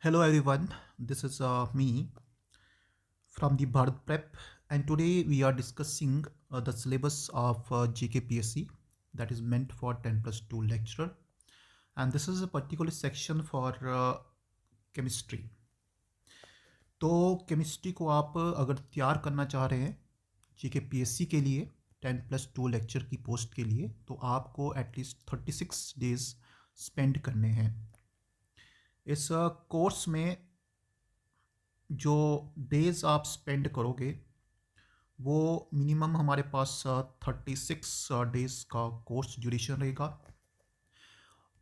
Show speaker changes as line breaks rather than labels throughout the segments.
Hello everyone, this is me from the Bharat Prep, and today we are discussing the syllabus of GKPSC that is meant for 10 plus 2 lecturer, and this is a particular section for chemistry. तो chemistry को आप अगर तैयार करना चाह रहे हैं GKPSC के लिए 10+2 लेक्चर की पोस्ट के लिए, तो आपको एटलीस्ट 36 डेज स्पेंड करने हैं। इस कोर्स में जो डेज आप स्पेंड करोगे वो मिनिमम हमारे पास 36 डेज का कोर्स ड्यूरेशन रहेगा।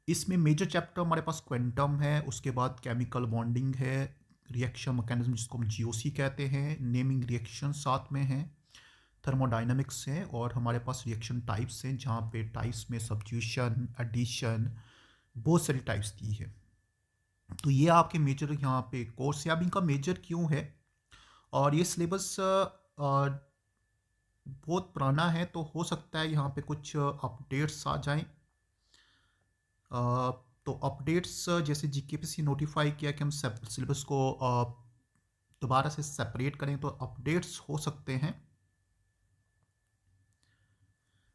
इसमें मेजर चैप्टर हमारे पास क्वांटम है, उसके बाद केमिकल बॉन्डिंग है, रिएक्शन मैकेनिज्म जिसको हम जीओसी कहते हैं, नेमिंग रिएक्शन साथ में हैं, थर्मोडाइनमिक्स है, और हमारे पास रिएक्शन टाइप्स हैं जहाँ पे टाइप्स में सब्स्टिट्यूशन, एडिशन, बहुत सारी टाइप्स दी है। तो ये आपके मेजर यहाँ पे कोर्स है। अब इनका मेजर क्यों है, और ये सिलेबस बहुत पुराना है, तो हो सकता है यहाँ पे कुछ अपडेट्स आ जाएं। तो अपडेट्स जैसे जीकेपीएससी नोटिफाई किया कि हम सिलेबस को दोबारा से सेपरेट करें, तो अपडेट्स हो सकते हैं,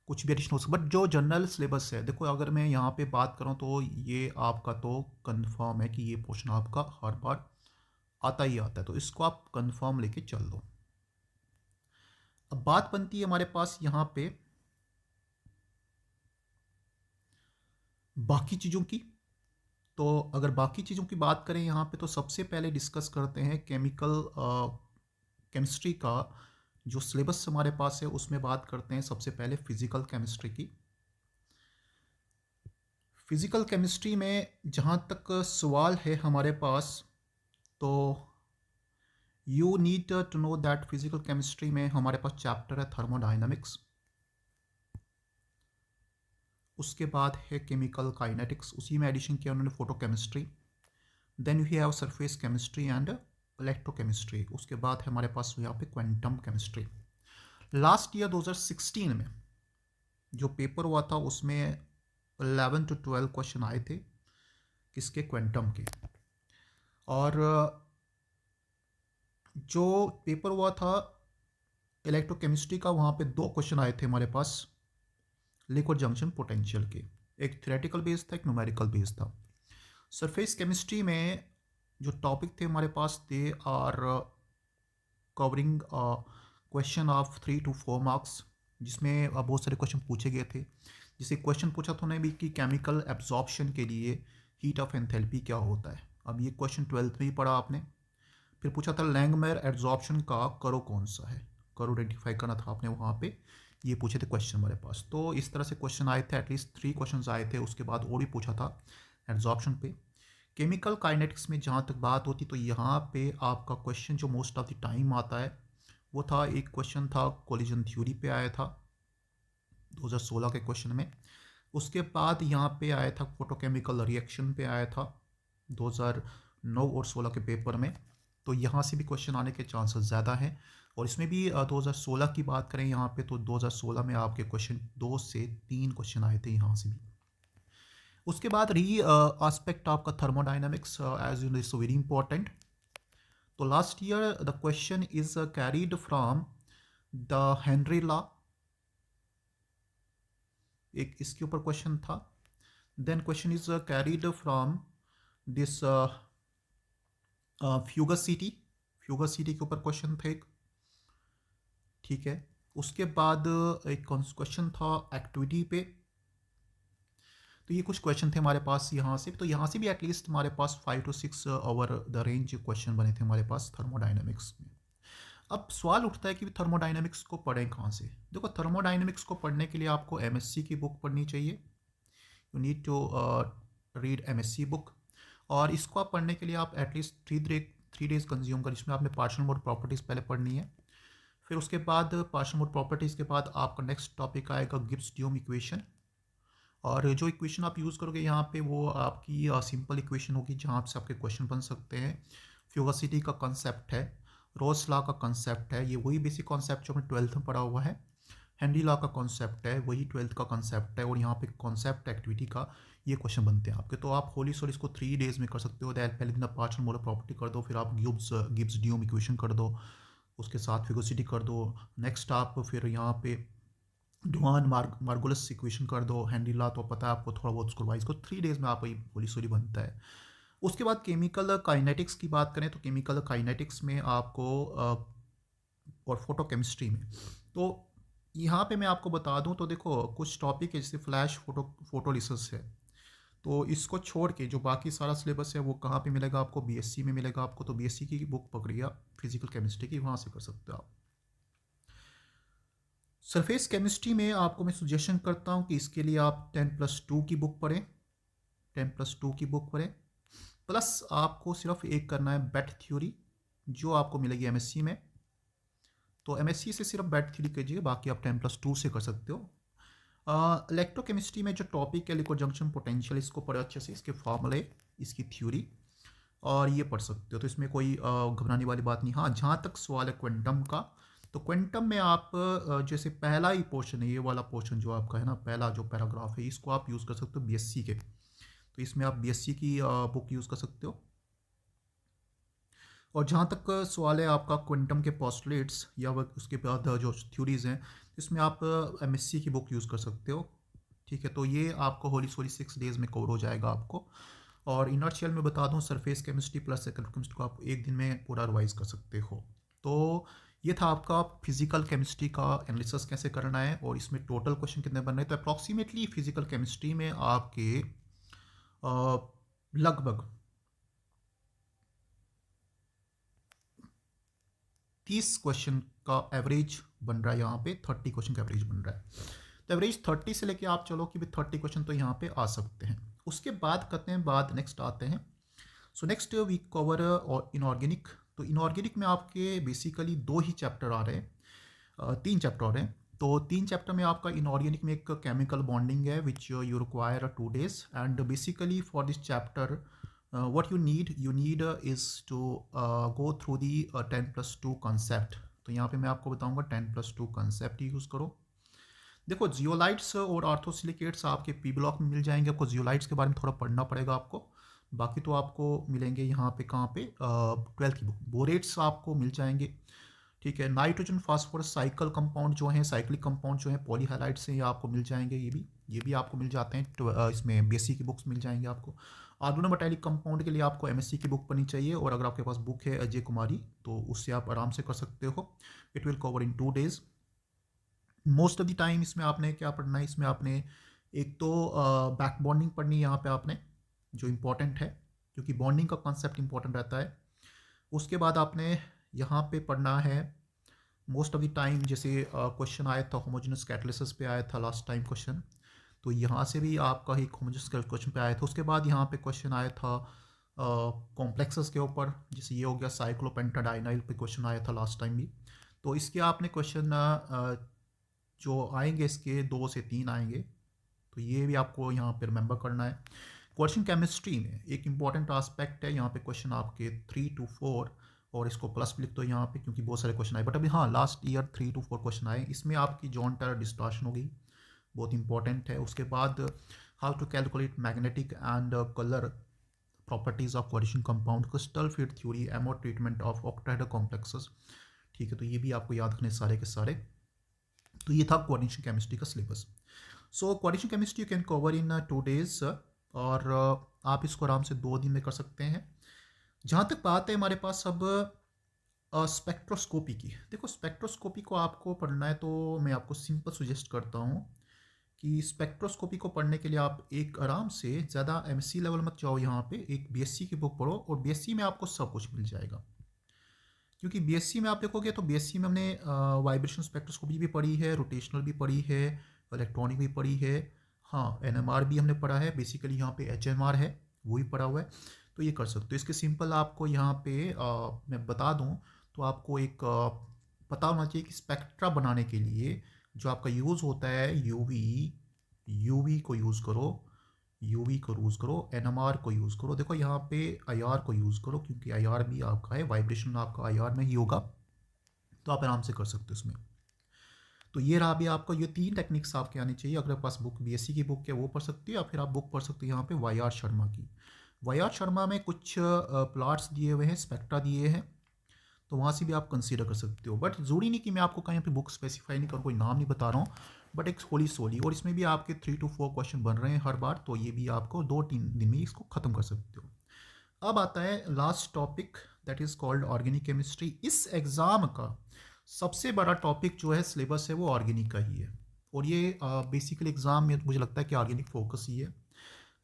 कुछ भी एडिशन हो सकता है। बट जो जनरल सिलेबस है, देखो अगर मैं यहाँ पे बात करूँ तो ये आपका तो कंफर्म है कि ये पोर्शन आपका हर बार आता ही आता है, तो इसको आप कंफर्म लेके चल दो। अब बात बनती है हमारे पास यहाँ पे बाकी चीज़ों की। तो अगर बाकी चीज़ों की बात करें यहाँ पे, तो सबसे पहले डिस्कस करते हैं केमिस्ट्री का जो सिलेबस हमारे पास है, उसमें बात करते हैं सबसे पहले फिजिकल केमिस्ट्री की। फिजिकल केमिस्ट्री में जहाँ तक सवाल है हमारे पास, तो you need to know that physical chemistry में हमारे पास चैप्टर है थर्मोडाइनमिक्स, उसके बाद है केमिकल काइनेटिक्स, उसी में एडिशन किया उन्होंने photochemistry, then you have surface chemistry and electrochemistry, उसके बाद है हमारे पास यहाँ पे क्वांटम केमिस्ट्री। लास्ट ईयर 2016 में जो पेपर हुआ था उसमें 11 to 12 क्वेश्चन आए थे किसके, क्वांटम के। और जो पेपर हुआ था इलेक्ट्रोकेमिस्ट्री का, वहाँ पे 2 क्वेश्चन आए थे हमारे पास लिक्विड जंक्शन पोटेंशियल के, एक थ्योरेटिकल बेस था, एक न्यूमेरिकल बेस था। सरफेस केमिस्ट्री में जो टॉपिक थे हमारे पास, they are covering question of 3 to 4 marks, जिसमें बहुत सारे क्वेश्चन पूछे गए थे। जिसे क्वेश्चन पूछा था उन्हें भी कि केमिकल एब्जॉर्प्शन के लिए हीट ऑफ एंथैल्पी क्या होता है। अब ये क्वेश्चन 12th में ही पढ़ा आपने। फिर पूछा था लैंगमेयर एब्जॉर्प्शन का करो कौन सा है, करो आइडेंटिफाई करना था आपने वहाँ पे, ये पूछे थे क्वेश्चन हमारे पास। तो इस तरह से क्वेश्चन आए थे, एटलीस्ट 3 क्वेश्चन आए थे। उसके बाद और भी पूछा था एब्जॉर्प्शन पे। केमिकल काइनेटिक्स में जहाँ तक बात होती, तो यहाँ पे आपका क्वेश्चन जो मोस्ट ऑफ द टाइम आता है वो था, एक क्वेश्चन था कोलिजन थ्योरी पे आया था 2016 के क्वेश्चन में। उसके बाद यहाँ पे आया था फोटोकेमिकल रिएक्शन पे आया था 2009 और 16 के पेपर में। तो यहाँ से भी क्वेश्चन आने के चांसेस ज़्यादा हैं। और इसमें भी 2016 की बात करें यहाँ पे, तो 2016 में आपके क्वेश्चन 2 से 3 क्वेश्चन आए थे यहाँ से भी। उसके बाद री आस्पेक्ट आपका thermodynamics, as you know is very important. तो last year the question is carried from the Henry law, एक इसके ऊपर क्वेश्चन था। Then question is carried from this fugacity, fugacity के ऊपर क्वेश्चन था एक, ठीक है। उसके बाद एक क्वेश्चन था एक्टिविटी पे। तो ये कुछ क्वेश्चन थे हमारे पास यहाँ से। तो यहाँ से भी एटलीस्ट हमारे पास 5 to 6 over the range question बने थे हमारे पास थर्मोडाइनमिक्स में। अब सवाल उठता है कि थर्मोडाइनमिक्स को पढ़ें कहाँ से। देखो थर्मोडाइनमिक्स को पढ़ने के लिए आपको एमएससी की बुक पढ़नी चाहिए, you need to read MSc book. और इसको आप पढ़ने के लिए आप एटलीस्ट 3 डेज कंज्यूम कर, जिसमें आपने पार्शियल मोड प्रॉपर्टीज़ पहले पढ़नी है। फिर उसके बाद पार्शियल मोड प्रॉपर्टीज़ के बाद आपका नेक्स्ट टॉपिक आएगा गिब्स ड्यूम इक्वेशन। और जो इक्वेशन आप यूज़ करोगे यहाँ पे वो आपकी सिंपल इक्वेशन होगी, जहाँ से आपके क्वेश्चन बन सकते हैं। फ्यूगसिटी का कंसेप्ट है, रोल्स लॉ का कंसेप्ट है, ये वही बेसिक कॉन्सेप्ट जो हमने 12th में पढ़ा हुआ है। हेनरी लॉ का कॉन्सेप्ट है, वही 12th का कॉन्सेप्ट है, और यहाँ पे कॉन्सेप्ट एक्टिविटी का ये क्वेश्चन बनते हैं आपके। तो आप होली सोल इसको 3 डेज में कर सकते हो। पहले दिन आप पार्शियल मोलर प्रॉपर्टी कर दो, फिर आप गिब्स ड्यूम इक्वेशन कर दो, उसके साथ फिगोसिटी कर दो। नेक्स्ट आप फिर यहाँ पे डुआन मार्गोलस इक्वेशन कर दो। हेनरी लॉ तो पता है आपको, थोड़ा बहुत उसको रिवाइज को 3 डेज में आप होली सोली बनता है। उसके बाद केमिकल काइनेटिक्स की बात करें तो केमिकल काइनेटिक्स में आपको और फोटोकेमिस्ट्री में, तो यहाँ पे मैं आपको बता दूं तो देखो कुछ टॉपिक है जैसे फ्लैश फोटोलिसिस है, तो इसको छोड़ के जो बाकी सारा सिलेबस है वो कहाँ पे मिलेगा आपको, बीएससी में मिलेगा आपको। तो बीएससी की बुक पकड़िए फिजिकल केमिस्ट्री की, वहाँ से कर सकते हो आप। सरफेस केमिस्ट्री में आपको मैं सुजेशन करता हूँ कि इसके लिए आप 10+2 की बुक पढ़ें, 10+2 की बुक पढ़ें, प्लस आपको सिर्फ एक करना है बेट थ्योरी जो आपको मिलेगी एमएससी में। तो एमएससी से सिर्फ बेट थ्योरी कीजिए, बाकी आप 10+2 से कर सकते हो। इलेक्ट्रोकेमिस्ट्री में जो टॉपिक है लिक्विड जंक्शन पोटेंशियल, इसको पढ़े अच्छे से, इसके फॉर्मूले, इसकी थ्योरी, और ये पढ़ सकते हो। तो इसमें कोई घबराने वाली बात नहीं। हाँ, जहाँ तक सवाल है क्वांटम का, तो क्वांटम में आप जैसे पहला ही पोर्शन है, ये वाला पोर्शन जो आपका है ना, पहला जो पैराग्राफ है, इसको आप यूज़ कर सकते हो बीएससी के। तो इसमें आप बीएससी की बुक यूज़ कर सकते हो। और जहाँ तक सवाल है आपका क्वांटम के पोस्टुलेट्स या उसके बाद जो थ्योरीज हैं, इसमें आप एमएससी की बुक यूज़ कर सकते हो। ठीक है, तो ये आपको होली सोली 6 डेज में कवर हो जाएगा आपको। और इनर्शियल में बता दूं, सरफेस केमिस्ट्री प्लस केमिस्ट्री को आप एक दिन में पूरा रिवाइज कर सकते हो। तो ये था आपका फिजिकल केमिस्ट्री का एनालिसिस कैसे करना है, और इसमें टोटल क्वेश्चन कितने बन रहे हैं। तो अप्रॉक्सीमेटली फिजिकल केमिस्ट्री में आपके लगभग 30 क्वेश्चन का एवरेज बन रहा है, यहाँ पे 30 क्वेश्चन का एवरेज बन रहा है। तो एवरेज 30 से लेके आप चलो कि भी 30 क्वेश्चन तो यहाँ पे आ सकते हैं। उसके बाद करते हैं, बाद नेक्स्ट आते हैं। सो नेक्स्ट वी कवर और इनऑर्गेनिक। तो इनऑर्गेनिक में आपके बेसिकली 2 ही चैप्टर आ रहे हैं, 3 चैप्टर आ रहे हैं। तो 3 चैप्टर में आपका इनऑर्गेनिक में एक केमिकल बॉन्डिंग है which you require 2 days, and basically for this chapter what you need is to go through the 10+2 concept। तो यहाँ पे मैं आपको बताऊंगा 10+2 concept यूज़ करो। देखो जियोलाइट्स और आर्थोसिलिकेट्स आपके पी ब्लॉक में मिल जाएंगे। आपको जियोलाइट्स के बारे में थोड़ा पढ़ना पड़ेगा आपको, बाकी तो आपको मिलेंगे यहाँ पे, कहाँ पे 12th की बुक। बोरेट्स आपको मिल जाएंगे, ठीक है। नाइट्रोजन फास्फोरस साइकिल कंपाउंड जो हैं, साइक्लिक कंपाउंड जो हैं, पॉलीहाइलाइट्स हैं, ये आपको मिल जाएंगे। ये भी आपको मिल जाते हैं। तो इसमें बीएससी की बुक्स मिल जाएंगे आपको। ऑर्गेनो मेटालिक कंपाउंड के लिए आपको एमएससी की बुक पढ़नी चाहिए, और अगर आपके पास बुक है अजय कुमारी तो उससे आप आराम से कर सकते हो। It will cover in 2 days। Most of the time इसमें आपने क्या पढ़ना है, इसमें आपने एक तो बैक बॉन्डिंग पढ़नी है यहाँ पे आपने, जो इम्पोर्टेंट है क्योंकि बॉन्डिंग का कॉन्सेप्ट इंपॉर्टेंट रहता है। उसके बाद आपने यहाँ पे पढ़ना है मोस्ट ऑफ द टाइम, जैसे क्वेश्चन आया था होमोजेनस कैटालिसिस पे आया था लास्ट टाइम क्वेश्चन, तो यहाँ से भी आपका एक होमोजेनस क्वेश्चन पे आया था। उसके बाद यहाँ पे क्वेश्चन आया था कॉम्प्लेक्सेस के ऊपर, जैसे ये हो गया साइक्लोपेंटाडाइनाइल पे क्वेश्चन आया था लास्ट टाइम भी। तो इसके आपने क्वेश्चन जो आएंगे इसके 2 से 3 आएंगे, तो ये भी आपको यहाँ पे रिमेंबर करना है। क्वेश्चन केमिस्ट्री में एक इंपॉर्टेंट आस्पेक्ट है, यहाँ पे क्वेश्चन आपके 3 to 4, और इसको प्लस भी लिख दो यहाँ पे क्योंकि बहुत सारे क्वेश्चन आए। बट अभी हाँ, लास्ट ईयर 3 to 4 क्वेश्चन आए। इसमें आपकी जॉन टेलर डिस्टॉर्शन हो गई, बहुत इंपॉर्टेंट है। उसके बाद how to calculate magnetic and colour properties of coordination compound, crystal field theory, MO treatment of octahedral complexes. ठीक है, तो ये भी आपको याद रखने सारे के सारे। तो ये था कोऑर्डिनेशन केमिस्ट्री का syllabus. So coordination chemistry you can cover in 2 days, और आप इसको आराम से 2 दिन में कर सकते हैं। जहाँ तक बात है हमारे पास अब स्पेक्ट्रोस्कोपी की, देखो स्पेक्ट्रोस्कोपी को आपको पढ़ना है तो मैं आपको सिंपल सुजेस्ट करता हूँ कि स्पेक्ट्रोस्कोपी को पढ़ने के लिए आप एक आराम से, ज़्यादा एमएससी लेवल मत जाओ, यहाँ पे एक बीएससी की बुक पढ़ो, और बीएससी में आपको सब कुछ मिल जाएगा। क्योंकि बीएससी में आप देखोगे तो बीएससी में हमने वाइब्रेशन स्पेक्ट्रोस्कोपी भी पढ़ी है, रोटेशनल भी पढ़ी है, इलेक्ट्रॉनिक भी पढ़ी है, हाँ एनएमआर भी हमने पढ़ा है, बेसिकली यहाँ पे एचएमआर है वो भी पढ़ा हुआ है। तो ये कर सकते हो। इसके सिंपल आपको यहाँ पे मैं बता दूँ तो आपको एक पता होना चाहिए कि स्पेक्ट्रा बनाने के लिए जो आपका यूज़ होता है यूवी को यूज़ करो, यूवी को यूज़ करो, एनएमआर को यूज़ करो। देखो यहाँ पे आईआर को यूज़ करो क्योंकि आईआर भी आपका है, वाइब्रेशन आपका आईआर में ही होगा, तो आप आराम से कर सकते हो इसमें। तो ये रहा भी आपका, ये 3 टेक्निक्स आपके आनी चाहिए। अगर आपके पास बुक बीएससी की बुक है वो पढ़ सकते हो, या फिर आप बुक पढ़ सकते हो यहाँ पे वाई आर शर्मा की। वाई आर शर्मा में कुछ प्लॉट्स दिए हुए हैं, स्पेक्ट्रा दिए हैं, तो वहाँ से भी आप कंसीडर कर सकते हो। बट ज़रूरी नहीं कि मैं आपको कहीं पे बुक स्पेसिफाई नहीं करूँ, कोई नाम नहीं बता रहा हूँ, बट एक होली सोली, और इसमें भी आपके 3 to 4 क्वेश्चन बन रहे हैं हर बार, तो ये भी आपको 2-3 दिन में इसको ख़त्म कर सकते हो। अब आता है last topic, that is called organic chemistry. इस एग्ज़ाम का सबसे बड़ा टॉपिक जो है सिलेबस है वो ऑर्गेनिक का ही है, और ये बेसिकली एग्ज़ाम में मुझे लगता है कि ऑर्गेनिक फोकस ही है।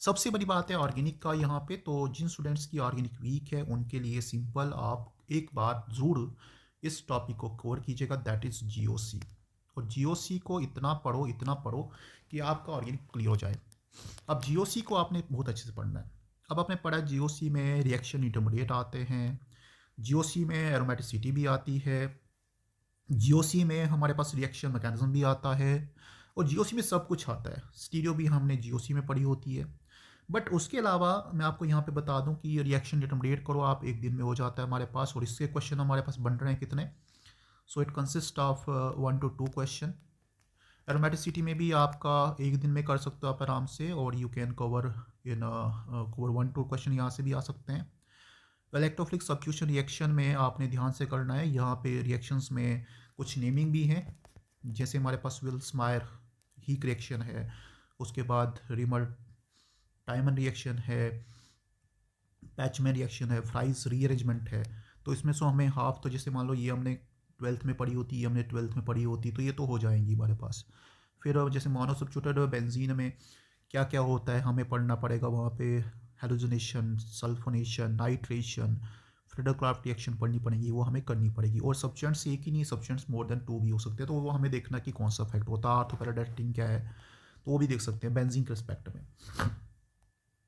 सबसे बड़ी बात है ऑर्गेनिक का यहाँ पे, तो जिन स्टूडेंट्स की ऑर्गेनिक वीक है उनके लिए सिंपल, आप एक बार ज़रूर इस टॉपिक को कवर कीजिएगा, दैट इज़ जीओसी। और जीओसी को इतना पढ़ो कि आपका ऑर्गेनिक क्लियर हो जाए। अब जीओसी को आपने बहुत अच्छे से पढ़ना है। अब आपने पढ़ा जीओसी में रिएक्शन इंटरमीडिएट आते हैं, जीओसी में एरोमेटिसिटी भी आती है, जीओसी में हमारे पास रिएक्शन मैकेनिज्म भी आता है, और जीओसी में सब कुछ आता है। स्टीरियो भी हमने जीओसी में पढ़ी होती है। बट उसके अलावा मैं आपको यहाँ पे बता दूँ कि ये रिएक्शन डिटरमिनेट करो आप, एक दिन में हो जाता है हमारे पास, और इसके क्वेश्चन हमारे पास बन रहे हैं कितने, so it consist of 1 to 2 question. Aromaticity में भी आपका एक दिन में कर सकते हो आप आराम से, और you can cover in cover 1-2 question यहाँ से भी आ सकते हैं। इलेक्ट्रोफिलिक सब्स्टिट्यूशन रिएक्शन में आपने ध्यान से करना है, यहाँ पे रिएक्शंस में कुछ नेमिंग भी हैं, जैसे हमारे पास विल्स-मायर हीक रिएक्शन है, उसके बाद रिमर टाइमन रिएक्शन है, पैचमैन रिएक्शन है, फ्राइज रीअरेंजमेंट है। तो इसमें से हमें हाफ, तो जैसे मान लो ये हमने 12th में पढ़ी होती, ये हमने 12th में पढ़ी होती, तो ये तो हो जाएंगी हमारे पास। फिर जैसे मोनोसब्स्टिट्यूटेड बेंजीन में क्या क्या होता है हमें पढ़ना पड़ेगा, वहाँ पे हेलोजनेशन, सल्फोनेशन, नाइट्रेशन, फ्रेडरक्राफ्ट रिएक्शन पढ़नी पड़ेगी, वो हमें करनी पड़ेगी। और सब्सटेंट्स एक ही नहीं, सब्सटेंट्स मोर देन 2 भी हो सकते हैं, तो वो हमें देखना कि कौन सा इफेक्ट होता है। आर्थोपैराडाक्टिन क्या है, तो वो भी देख सकते हैं बेंजीन के रिस्पेक्ट में।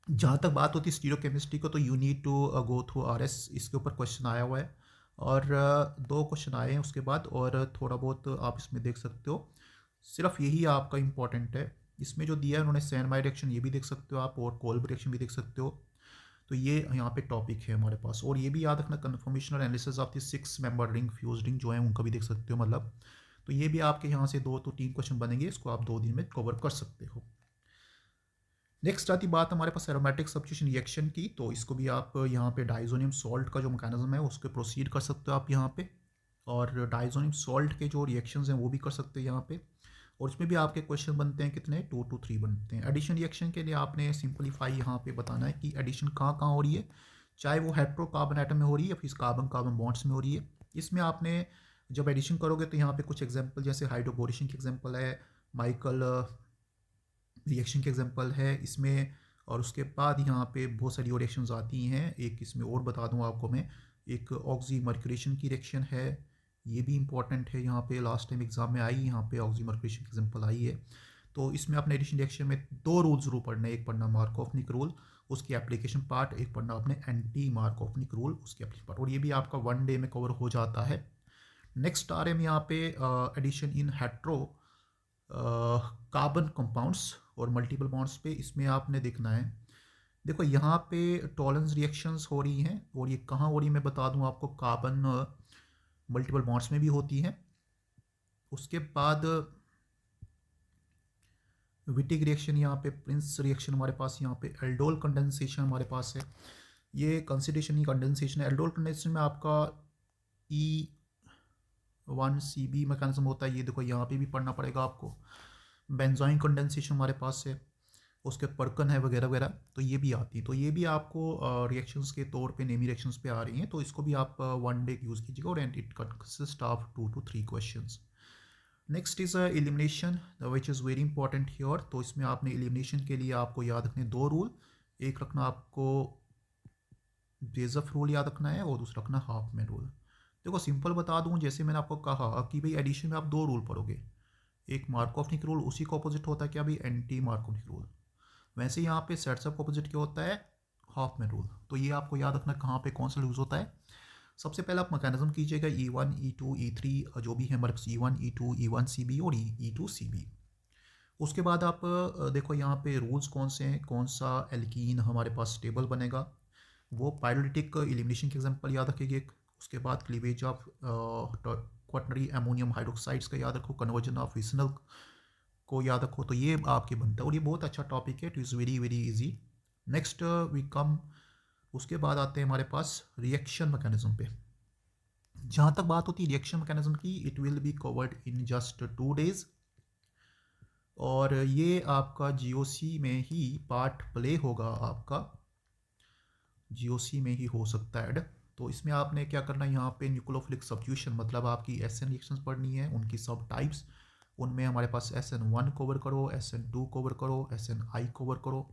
जहाँ तक बात होती है स्टीरियोकेमिस्ट्री को, तो you need to go through RS, इसके ऊपर क्वेश्चन आया हुआ है, और 2 क्वेश्चन आए हैं उसके बाद, और थोड़ा बहुत आप इसमें देख सकते हो। सिर्फ यही आपका इंपॉर्टेंट है इसमें जो दिया है उन्होंने, सैनमाइड रिएक्शन ये भी देख सकते हो आप, और कोल्ब रिएक्शन भी देख सकते हो। तो ये यहाँ पे टॉपिक है हमारे पास। और ये भी याद रखना, conformation analysis of the 6 member ring, fused ring जो है उनका भी देख सकते हो, मतलब तो ये भी आपके यहाँ से 2 to 3 क्वेश्चन बनेंगे, इसको आप 2 दिन में कवर कर सकते हो। नेक्स्ट आती बात हमारे पास एरोमेटिक सब्स्टिट्यूशन रिएक्शन की, तो इसको भी आप यहाँ पे डाइजोनियम सॉल्ट का जो मैकेनिज्म है उसके प्रोसीड कर सकते हो आप यहाँ पे, और डाइजोनियम सॉल्ट के जो रिएक्शंस हैं वो भी कर सकते हैं यहाँ पे। और इसमें भी आपके क्वेश्चन बनते हैं कितने, 2 to 3 बनते हैं। एडिशन रिएक्शन के लिए आपने सिंपलीफाई यहाँ पे बताना है कि एडिशन कहाँ कहाँ हो रही है, चाहे वो हेट्रोकार्बन एटम में हो रही है या फिर कार्बन कार्बन बॉन्ड्स में हो रही है। इसमें आपने जब एडिशन करोगे तो यहाँ पे कुछ एग्जाम्पल, जैसे हाइड्रोबोरेशन की एग्जाम्पल है, माइकल रिएक्शन के एग्जांपल है इसमें, और उसके बाद यहाँ पे बहुत सारी और रिएक्शंस आती हैं। एक इसमें और बता दूँ आपको मैं, एक ऑक्सीमर्क्यूरेशन की रिएक्शन है, ये भी इंपॉर्टेंट है, यहाँ पे लास्ट टाइम एग्जाम में आई, यहाँ पे ऑक्सीमर्क्यूरेशन की एग्जांपल आई है। तो इसमें अपने एडिशन रिएक्शन में 2 रूल जरूर पढ़ने हैं, एक पढ़ना मार्कोवनिक रूल उसकी एप्लीकेशन पार्ट, एक पढ़ना अपने एंटी मार्कोवनिक रूल उसकी एप्लीकेशन पार्ट, और ये भी आपका 1 डे में कवर हो जाता है। नेक्स्ट आ रहे हैं यहाँ पे addition in hetero carbon compounds और मल्टीपल बॉन्ड्स पे। इसमें आपने देखना है, देखो यहाँ पे टॉलरेंस रिएक्शंस हो रही हैं, और ये कहाँ हो रही है मैं बता दूँ आपको, कार्बन मल्टीपल बॉन्ड्स में भी होती हैं। उसके बाद विटिक रिएक्शन, यहाँ पे प्रिंस रिएक्शन हमारे पास, यहाँ पे एल्डोल कंडेंसेशन हमारे पास है। ये कंसिडेशन ही कंडेंसेशन है। एल्डोल कंडेंसेशन में आपका E1CB मैकेनिज्म होता है, ये देखो यहाँ पे भी पढ़ना पड़ेगा आपको। बेंजोइन कंडेंसेशन हमारे पास है, उसके पर्कन है वगैरह वगैरह, तो ये भी आती है। तो ये भी आपको रिएक्शंस के तौर पे नेमी रिएक्शंस पे आ रही हैं, तो इसको भी आप 1 डे यूज़ कीजिएगा, और it consist of 2 to 3 questions. Next is elimination which is very important here. तो इसमें आपने एलिमिनेशन के लिए आपको याद रखने 2 रूल, एक रखना आपको बेजफ रूल याद रखना है, और दूसरा रखना हाफमैन रूल। देखो सिंपल बता दूं, जैसे मैंने आपको कहा कि भाई एडिशन में आप 2 रूल पढ़ोगे, एक मार्कोवनिक रूल, उसी का ऑपोजिट होता है क्या भाई, एंटी मार्कोवनिक रूल। वैसे यहाँ पे सेट्स ऑफ ऑपोजिट क्या होता है, हाफमैन रूल। तो ये आपको याद रखना कहाँ पे कौन सा यूज़ होता है। सबसे पहले आप मैकेनिज्म कीजिएगा E1 E2 E3 जो भी है हमारे पास, E1 E2 E1CB और E2CB। उसके बाद आप देखो यहाँ पे रूल्स कौन से हैं, कौन सा एल्कीन हमारे पास स्टेबल बनेगा, वो पायरोलिटिक एलिमिनेशन के एग्जांपल याद रखिएगा। उसके बाद cleavage of quaternary ammonium hydroxides का याद रखो, कन्वर्जन ऑफ विसनल को याद रखो। तो ये आपके बनता है और ये बहुत अच्छा टॉपिक है, it is very very easy. Next we come, उसके बाद आते हैं हमारे पास रिएक्शन मैकेनिज्म पे। जहाँ तक बात होती है रिएक्शन मैकेनिज्म की, it will be covered in just 2 days, और ये आपका जीओसी में ही पार्ट प्ले होगा, आपका जीओसी में ही हो सकता है ऐड। तो इसमें आपने क्या करना है, यहाँ पे न्यूक्लियोफिलिक सब्स्टिट्यूशन मतलब आपकी एसएन रिएक्शंस पढ़नी है, उनकी सब टाइप्स। उनमें हमारे पास SN1 कवर करो, SN2 कवर करो, SNI कवर करो।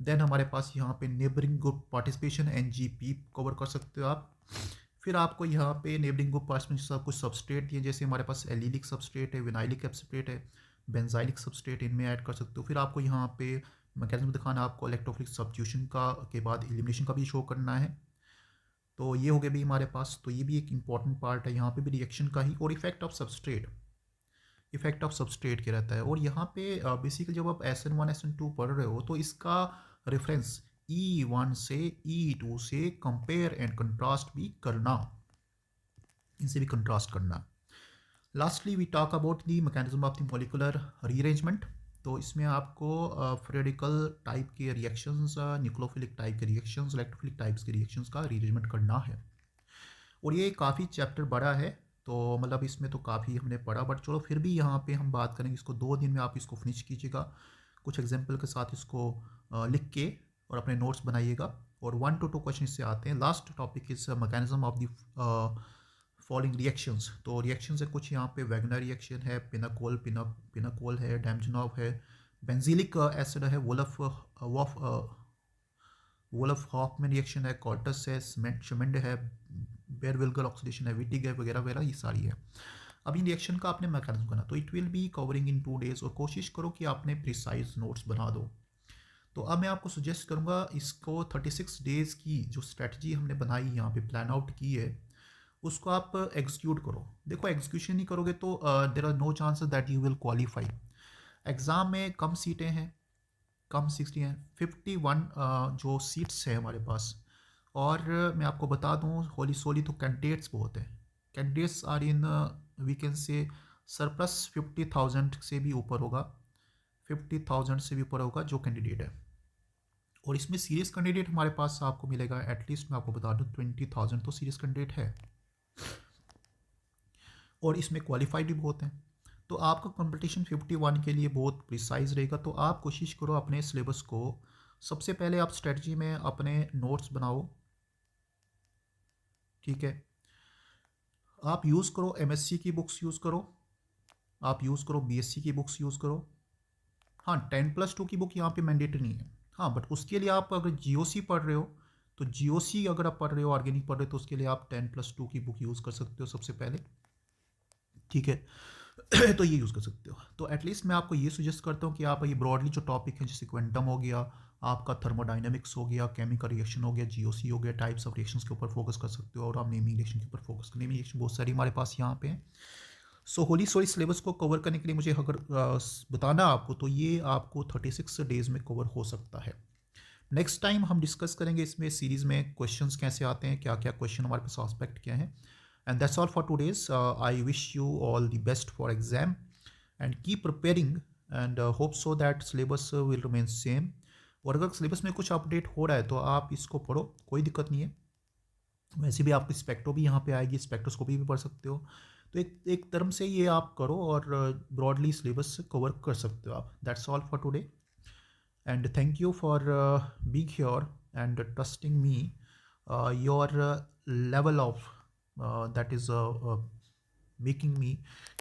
देन हमारे पास यहाँ पे neighbouring group participation NGP cover कर सकते हो आप। फिर आपको यहाँ पे नेबरिंग ग्रुप पार्टिसिपेशन कुछ सबस्ट्रेट दिए, जैसे हमारे पास एलिलिक सबस्ट्रेट है, विनाइलिक सबस्ट्रेट है, बेंजाइलिक सबस्ट्रेट, इनमें ऐड कर सकते हो। फिर आपको यहाँ पे मैकेनिज्म दिखाना, आपको इलेक्ट्रोफिलिक सब्स्टिट्यूशन का के बाद एलिमिनेशन का भी शो करना है। तो ये हो गया भी हमारे पास, तो ये भी एक इंपॉर्टेंट पार्ट है यहाँ पे भी रिएक्शन का ही। और effect of substrate, effect of substrate क्या रहता है, और यहाँ पे बेसिकली जब आप SN1 SN2 पढ़ रहे हो तो इसका रेफरेंस E1 से E2 से कंपेयर एंड कंट्रास्ट भी करना, इनसे भी कंट्रास्ट करना। Lastly we talk about the mechanism of the molecular rearrangement. तो इसमें आपको फ्रेडिकल टाइप के रिएक्शंस, न्यूक्लियोफिलिक टाइप के रिएक्शंस, इलेक्ट्रोफिलिक टाइप्स के रिएक्शंस का रीअरेंजमेंट करना है। और ये काफ़ी चैप्टर बड़ा है, तो मतलब इसमें तो काफ़ी हमने पढ़ा, बट चलो फिर भी यहाँ पे हम बात करेंगे इसको। 2 दिन में आप इसको फिनिश कीजिएगा, कुछ एग्जाम्पल के साथ इसको लिख के और अपने नोट्स बनाइएगा। और 1 to 2 क्वेश्चन इससे आते हैं। Last topic is mechanism of the following reactions. तो रिएक्शन से कुछ यहाँ पे वैगनर रिएक्शन है, पिनाकोल है, डैमजनॉव है, बेंजीलिक एसिड है, वोल्फ हॉफमैन रिएक्शन है, कॉर्टस है, शिमेंड है, बेरविल्गर ऑक्सीडेशन है, विटिग है, वगैरह वगैरह, ये सारी है। अब इन रिएक्शन का आपने मैकेनिज्म करना, तो it will be covering in 2 days, और कोशिश करो कि आपने प्रिसाइज नोट्स बना दो। तो अब मैं आपको सजेस्ट करूँगा, इसको 36 days की जो स्ट्रेटजी हमने बनाई यहाँ पे प्लान आउट की है, उसको आप एग्जीक्यूट करो। देखो एग्जीक्यूशन नहीं करोगे तो there are no chances that you will qualify. Exam में कम सीटें हैं, कम 60 हैं, 51 जो सीट्स हैं हमारे पास। और मैं आपको बता दूं, होली सोली तो कैंडिडेट्स बहुत हैं, candidates are in we can say surplus 50,000 से भी ऊपर होगा, 50,000 से भी ऊपर होगा जो कैंडिडेट है। और इसमें सीरियस कैंडिडेट हमारे पास आपको मिलेगा एटलीस्ट, मैं आपको बता दूं 20,000 तो सीरियस कैंडिडेट है, और इसमें क्वालिफाइड भी बहुत हैं। तो आपका कंपटीशन 51 के लिए बहुत प्रिसाइज रहेगा। तो आप कोशिश करो अपने सिलेबस को, सबसे पहले आप स्ट्रेटजी में अपने नोट्स बनाओ, ठीक है। आप यूज़ करो MSc की बुक्स यूज़ करो, आप यूज़ करो BSc की बुक्स यूज़ करो। हाँ 10+2 की बुक यहाँ पे मैंडेटरी नहीं है, हाँ बट उसके लिए आप अगर GOC पढ़ रहे हो तो GOC अगर आप पढ़ रहे हो, ऑर्गेनिक पढ़ रहे हो, तो उसके लिए आप 10+2 की बुक यूज़ कर सकते हो सबसे पहले, ठीक है। तो ये यूज़ कर सकते हो। तो एटलीस्ट मैं आपको ये सजेस्ट करता हूँ कि आप ये ब्रॉडली जो टॉपिक है, जैसे क्वांटम हो गया, आपका थर्मोडाइनमिक्स हो गया, केमिकल रिएक्शन हो गया, GOC हो गया, टाइप्स ऑफ रिएक्शंस के ऊपर फोकस कर सकते हो, और आप नेमिंग रिएक्शन के ऊपर फोकस कर, नेमिंग रिएक्शन बहुत सारी हमारे पास यहाँ पे हैं। सो होली सोली सिलेबस को कवर करने के लिए मुझे अगर बताना आपको, तो ये आपको 36 days में कवर हो सकता है। नेक्स्ट टाइम हम डिस्कस करेंगे इसमें सीरीज़ में क्वेश्चंस कैसे आते हैं, क्या क्या क्वेश्चन हमारे पास आस्पेक्ट क्या है। And that's all for today's. I wish you all the best for exam and keep preparing, and hope so that syllabus will remain same. और अगर सिलेबस में कुछ अपडेट हो रहा है तो आप इसको पढ़ो, कोई दिक्कत नहीं है। वैसे भी आपकी स्पेक्ट्रो भी यहाँ पे आएगी, स्पेक्ट्रोस्कोपी भी पढ़ सकते हो। तो एक टर्म से ये आप करो और ब्रॉडली सिलेबस कवर कर सकते हो आप। That's all for today, and thank you for being here and trusting me. Your level of that is making me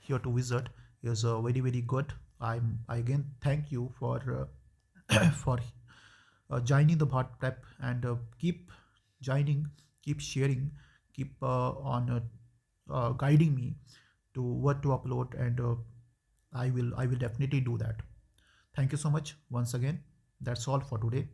here to visit is very very good. I again thank you for for joining the Bharat Prep, and keep joining, keep sharing, keep on guiding me to what to upload, and I will definitely do that. Thank you so much once again. That's all for today.